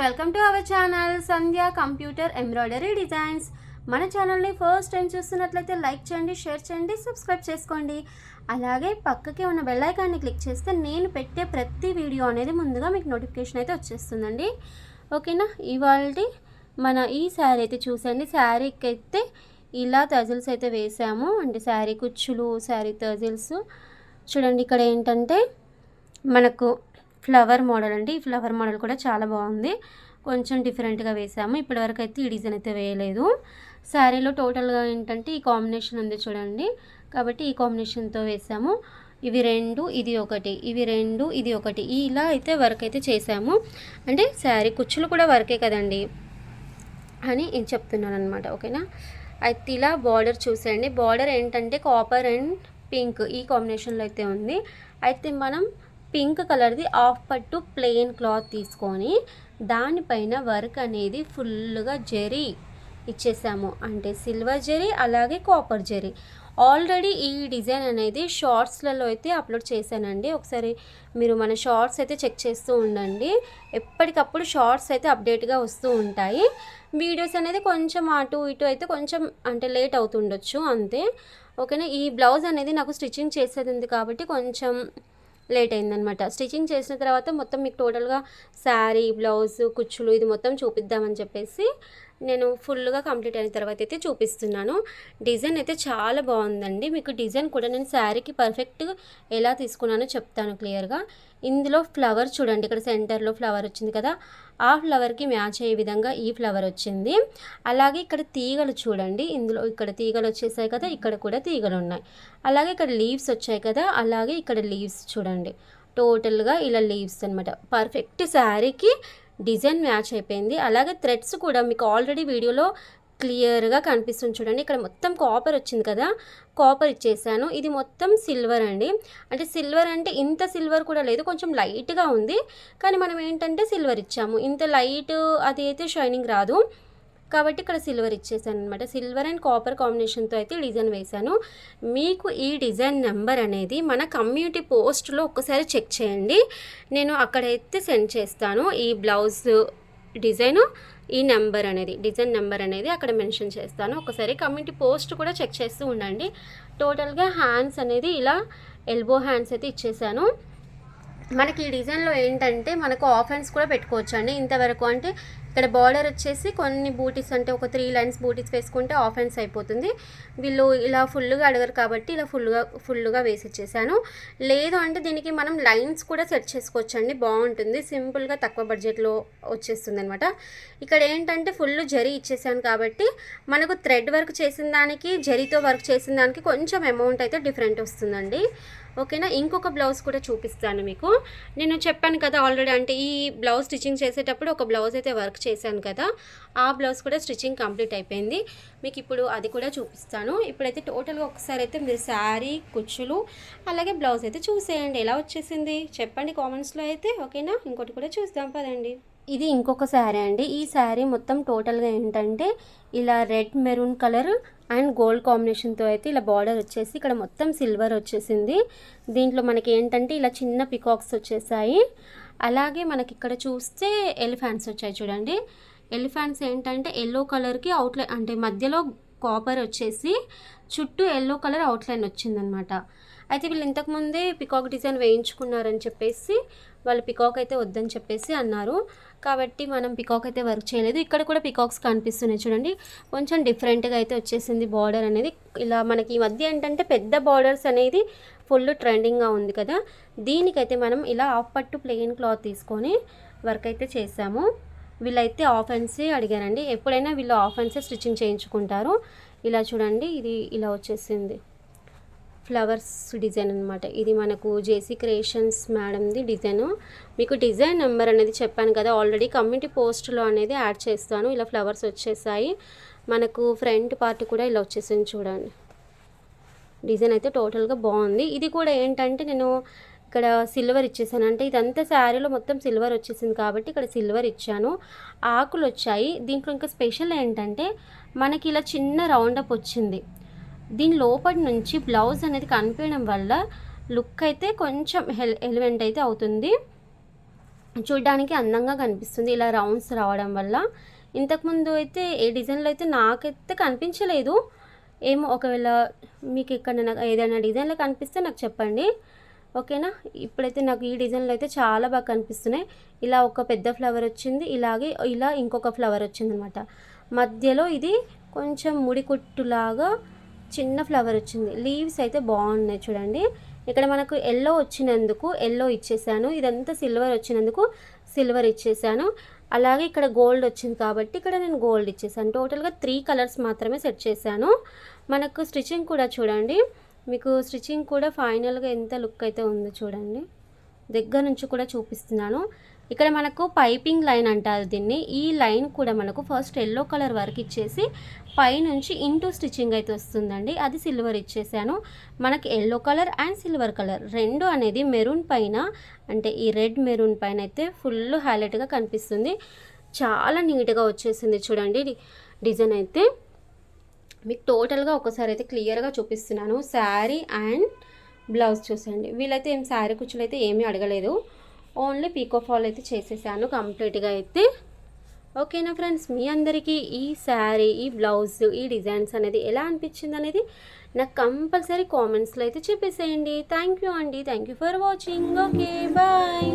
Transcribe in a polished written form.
Welcome to our channel Sandhya computer embroidery designs. మన ఛానల్ని first time చూస్తున్నట్లయితే like చేయండి, షేర్ చేయండి, సబ్స్క్రైబ్ చేసుకోండి. అలాగే పక్కకే ఉన్న బెల్ ఐకాన్ని క్లిక్ చేస్తే నేను పెట్టే ప్రతి వీడియో అనేది ముందుగా మీకు నోటిఫికేషన్ అయితే వచ్చేస్తుందండి. ఓకేనా? ఇవాళ మన ఈ శారీ అయితే చూసండి. శారీకి అయితే ఇలా తజిల్స్ అయితే వేసాము, అంటే శారీ కుచ్చులు, శారీ తజిల్స్ చూడండి. ఇక్కడ ఏంటంటే మనకు ఫ్లవర్ మోడల్ అండి. ఈ ఫ్లవర్ మోడల్ కూడా చాలా బాగుంది, కొంచెం డిఫరెంట్గా వేసాము. ఇప్పటివరకు అయితే ఈ డిజైన్ అయితే వేయలేదు. శారీలో టోటల్గా ఏంటంటే ఈ కాంబినేషన్ ఉంది చూడండి, కాబట్టి ఈ కాంబినేషన్తో వేసాము. ఇవి రెండు, ఇది ఒకటి, ఇవి రెండు, ఇది ఒకటి, ఇలా అయితే వర్క్ అయితే చేసాము. అంటే శారీ కుచ్చులు కూడా వర్కే కదండి అని నేను చెప్తున్నాను అనమాట. ఓకేనా? అయితే ఇలా బార్డర్ చూసేయండి. బార్డర్ ఏంటంటే కాపర్ అండ్ పింక్ ఈ కాంబినేషన్లో అయితే ఉంది. అయితే మనం పింక్ కలర్ది ఆఫ్ పట్టు ప్లెయిన్ క్లాత్ తీసుకొని దానిపైన వర్క్ అనేది ఫుల్గా జరీ ఇచ్చేసాము, అంటే సిల్వర్ జరీ అలాగే కాపర్ జరీ. ఆల్రెడీ ఈ డిజైన్ అనేది షార్ట్స్లలో అయితే అప్లోడ్ చేశానండి. ఒకసారి మీరు మన షార్ట్స్ అయితే చెక్ చేస్తూ ఉండండి. ఎప్పటికప్పుడు షార్ట్స్ అయితే అప్డేట్గా వస్తూ ఉంటాయి. వీడియోస్ అనేది కొంచెం అటు ఇటు అయితే కొంచెం అంటే లేట్ అవుతుండొచ్చు అంతే. ఓకేనా? ఈ బ్లౌజ్ అనేది నాకు స్టిచ్చింగ్ చేసేది ఉంది కాబట్టి కొంచెం లేట్ అయిందనమాట. స్టిచ్చింగ్ చేసిన తర్వాత మొత్తం మీకు టోటల్గా శారీ, బ్లౌజ్, కుచ్చులు ఇది మొత్తం చూపిద్దామని చెప్పేసి నేను ఫుల్గా కంప్లీట్ అయిన తర్వాత అయితే చూపిస్తున్నాను. డిజైన్ అయితే చాలా బాగుందండి. మీకు డిజైన్ కూడా నేను శారీకి పర్ఫెక్ట్గా ఎలా తీసుకున్నానో చెప్తాను క్లియర్గా. ఇందులో ఫ్లవర్ చూడండి, ఇక్కడ సెంటర్లో ఫ్లవర్ వచ్చింది కదా, ఆ ఫ్లవర్కి మ్యాచ్ అయ్యే విధంగా ఈ ఫ్లవర్ వచ్చింది. అలాగే ఇక్కడ తీగలు చూడండి, ఇందులో ఇక్కడ తీగలు వచ్చేసాయి కదా, ఇక్కడ కూడా తీగలు ఉన్నాయి. అలాగే ఇక్కడ లీవ్స్ వచ్చాయి కదా, అలాగే ఇక్కడ లీవ్స్ చూడండి, టోటల్గా ఇలా లీవ్స్ అనమాట. పర్ఫెక్ట్ శారీకి డిజైన్ మ్యాచ్ అయిపోయింది. అలాగే థ్రెడ్స్ కూడా మీకు ఆల్రెడీ వీడియోలో క్లియర్గా కనిపిస్తుంది చూడండి. ఇక్కడ మొత్తం కాపర్ వచ్చింది కదా, కాపర్ ఇచ్చేసాను. ఇది మొత్తం సిల్వర్ అండి. అంటే సిల్వర్ అంటే ఇంత సిల్వర్ కూడా లేదు, కొంచెం లైట్గా ఉంది. కానీ మనం ఏంటంటే సిల్వర్ ఇచ్చాము, ఇంత లైట్ అది అయితే షైనింగ్ రాదు కాబట్టి ఇక్కడ సిల్వర్ ఇచ్చేసాను అనమాట. సిల్వర్ అండ్ కాపర్ కాంబినేషన్తో అయితే డిజైన్ వేశాను. మీకు ఈ డిజైన్ నెంబర్ అనేది మన కమ్యూనిటీ పోస్ట్లో ఒక్కసారి చెక్ చేయండి, నేను అక్కడైతే సెండ్ చేస్తాను. ఈ బ్లౌజ్ డిజైను, ఈ నెంబర్ అనేది, డిజైన్ నెంబర్ అనేది అక్కడ మెన్షన్ చేస్తాను. ఒకసారి కమ్యూనిటీ పోస్ట్ కూడా చెక్ చేస్తూ ఉండండి. టోటల్గా హ్యాండ్స్ అనేది ఇలా ఎల్బో హ్యాండ్స్ అయితే ఇచ్చేసాను. మనకి ఈ డిజైన్లో ఏంటంటే మనకు ఆఫ్ హ్యాండ్స్ కూడా పెట్టుకోవచ్చు అండి. ఇంతవరకు అంటే ఇక్కడ బార్డర్ వచ్చేసి కొన్ని బూటీస్, అంటే ఒక 3 లైన్స్ బూటీస్ వేసుకుంటే ఆఫ్ హ్యాండ్స్ అయిపోతుంది. వీళ్ళు ఇలా ఫుల్గా అడగరు కాబట్టి ఇలా ఫుల్గా వేసి ఇచ్చేసాను. లేదు అంటే దీనికి మనం లైన్స్ కూడా సెట్ చేసుకోవచ్చు అండి, బాగుంటుంది. సింపుల్గా తక్కువ బడ్జెట్లో వచ్చేస్తుంది అనమాట. ఇక్కడ ఏంటంటే ఫుల్ జరీ ఇచ్చేసాను కాబట్టి మనకు థ్రెడ్ వర్క్ చేసిన దానికి జరీతో వర్క్ చేసిన దానికి కొంచెం అమౌంట్ అయితే డిఫరెంట్ వస్తుందండి. ఓకేనా? ఇంకొక బ్లౌజ్ కూడా చూపిస్తాను మీకు. నేను చెప్పాను కదా ఆల్రెడీ, అంటే ఈ బ్లౌజ్ స్టిచ్చింగ్ చేసేటప్పుడు ఒక బ్లౌజ్ అయితే వర్క్ చేశాను కదా, ఆ బ్లౌజ్ కూడా స్టిచ్చింగ్ కంప్లీట్ అయిపోయింది. మీకు ఇప్పుడు అది కూడా చూపిస్తాను. ఇప్పుడైతే టోటల్గా ఒకసారి అయితే మీరు శారీ, కుచ్చులు అలాగే బ్లౌజ్ అయితే చూసేయండి. ఎలా వచ్చేసింది చెప్పండి కామెంట్స్లో అయితే. ఓకేనా? ఇంకోటి కూడా చూద్దాం పదండి. ఇది ఇంకొక శారీ అండి. ఈ శారీ మొత్తం టోటల్గా ఏంటంటే ఇలా red maroon colour and gold కాంబినేషన్తో అయితే ఇలా బార్డర్ వచ్చేసి ఇక్కడ మొత్తం సిల్వర్ వచ్చేసింది. దీంట్లో మనకి ఏంటంటే ఇలా చిన్న పికాక్స్ వచ్చేసాయి. అలాగే మనకి ఇక్కడ చూస్తే ఎలిఫెంట్స్ వచ్చాయి చూడండి. ఎలిఫెంట్స్ ఏంటంటే ఎల్లో కలర్కి అవుట్లైన్, అంటే మధ్యలో కాపర్ వచ్చేసి చుట్టూ ఎల్లో కలర్ అవుట్లైన్ వచ్చిందనమాట. అయితే వీళ్ళు ఇంతకుముందే పికాక్ డిజైన్ వేయించుకున్నారని చెప్పేసి వాళ్ళు పికాక్ అయితే వద్దని చెప్పేసి అన్నారు, కాబట్టి మనం పికాక్ అయితే వర్క్ చేయలేదు. ఇక్కడ కూడా పికాక్స్ కనిపిస్తున్నాయి చూడండి, కొంచెం డిఫరెంట్గా అయితే వచ్చేసింది బార్డర్ అనేది. ఇలా మనకి ఈ మధ్య ఏంటంటే పెద్ద బార్డర్స్ అనేది ఫుల్ ట్రెండింగ్గా ఉంది కదా, దీనికైతే మనం ఇలా ఆఫ్ పట్టు ప్లెయిన్ క్లాత్ తీసుకొని వర్క్ అయితే చేసాము. వీళ్ళైతే ఆఫ్ హ్యాండ్సే అడిగారండి, ఎప్పుడైనా వీళ్ళు ఆఫ్ హ్యాండ్సే స్టిచ్చింగ్ చేయించుకుంటారు. ఇలా చూడండి, ఇది ఇలా వచ్చేసింది ఫ్లవర్స్ డిజైన్ అనమాట. ఇది మనకు జేసీ క్రియేషన్స్ మేడంది డిజైన్. మీకు డిజైన్ నెంబర్ అనేది చెప్పాను కదా ఆల్రెడీ, కమ్యూనిటీ పోస్ట్లో అనేది యాడ్ చేస్తాను. ఇలా ఫ్లవర్స్ వచ్చేసాయి. మనకు ఫ్రంట్ పార్ట్ కూడా ఇలా వచ్చేసింది చూడండి. డిజైన్ అయితే టోటల్గా బాగుంది. ఇది కూడా ఏంటంటే నేను ఇక్కడ సిల్వర్ ఇచ్చేసాను, అంటే ఇదంతా శారీలో మొత్తం సిల్వర్ వచ్చేసింది కాబట్టి ఇక్కడ సిల్వర్ ఇచ్చాను. ఆకులు వచ్చాయి. దీంట్లో ఇంకా స్పెషల్ ఏంటంటే మనకి ఇలా చిన్న రౌండప్ వచ్చింది. దీని లోపటి నుంచి బ్లౌజ్ అనేది కనిపించడం వల్ల లుక్ అయితే కొంచెం ఎలివెంట్ అయితే అవుతుంది. చూడ్డానికి అందంగా కనిపిస్తుంది ఇలా రౌండ్స్ రావడం వల్ల. ఇంతకుముందు అయితే ఏ డిజైన్లో అయితే నాకైతే కనిపించలేదు. ఏమో ఒకవేళ మీకు ఎక్కడైనా ఏదైనా డిజైన్లో కనిపిస్తే నాకు చెప్పండి, ఓకేనా. ఇప్పుడైతే నాకు ఈ డిజైన్లో అయితే చాలా బాగా కనిపిస్తున్నాయి. ఇలా ఒక పెద్ద ఫ్లవర్ వచ్చింది, ఇలాగే ఇలా ఇంకొక ఫ్లవర్ వచ్చింది అనమాట. మధ్యలో ఇది కొంచెం ముడికుట్టులాగా చిన్న ఫ్లవర్ వచ్చింది. లీవ్స్ అయితే బాగున్నాయి చూడండి. ఇక్కడ మనకు ఎల్లో వచ్చినందుకు ఎల్లో ఇచ్చేసాను, ఇదంతా సిల్వర్ వచ్చినందుకు సిల్వర్ ఇచ్చేసాను. అలాగే ఇక్కడ గోల్డ్ వచ్చింది కాబట్టి ఇక్కడ నేను గోల్డ్ ఇచ్చేసాను. టోటల్గా 3 కలర్స్ మాత్రమే సెట్ చేశాను. మనకు స్టిచ్చింగ్ కూడా చూడండి, మీకు స్టిచ్చింగ్ కూడా ఫైనల్గా ఎంత లుక్ అయితే ఉందో చూడండి. దగ్గర నుంచి కూడా చూపిస్తున్నాను. ఇక్కడ మనకు పైపింగ్ లైన్ అంటారు దీన్ని. ఈ లైన్ కూడా మనకు ఫస్ట్ ఎల్లో కలర్ వరకు ఇచ్చేసి పైనుంచి ఇంటూ స్టిచ్చింగ్ అయితే వస్తుందండి. అది సిల్వర్ ఇచ్చేసాను. మనకి yellow colour and silver colour రెండు అనేది మెరూన్ పైన, అంటే ఈ రెడ్ మెరూన్ పైన అయితే ఫుల్ హైలైట్గా కనిపిస్తుంది. చాలా నీట్గా వచ్చేసింది చూడండి డిజైన్ అయితే. మీకు టోటల్గా ఒకసారి అయితే క్లియర్గా చూపిస్తున్నాను. శారీ అండ్ బ్లౌజ్ చూసండి. వీళ్ళైతే ఏం శారీ కుచ్చులు అయితే ఏమీ అడగలేదు, ఓన్లీ పీకో ఫాల్ అయితే చేసేసాను కంప్లీట్గా అయితే. ఓకేనా ఫ్రెండ్స్, మీ అందరికీ ఈ శారీ, ఈ బ్లౌజ్, ఈ డిజైన్స్ అనేది ఎలా అనిపించింది అనేది నాకు కంపల్సరీ కామెంట్స్లో అయితే చెప్పేసేయండి. థ్యాంక్ యూ అండి, thank you for watching. Okay bye.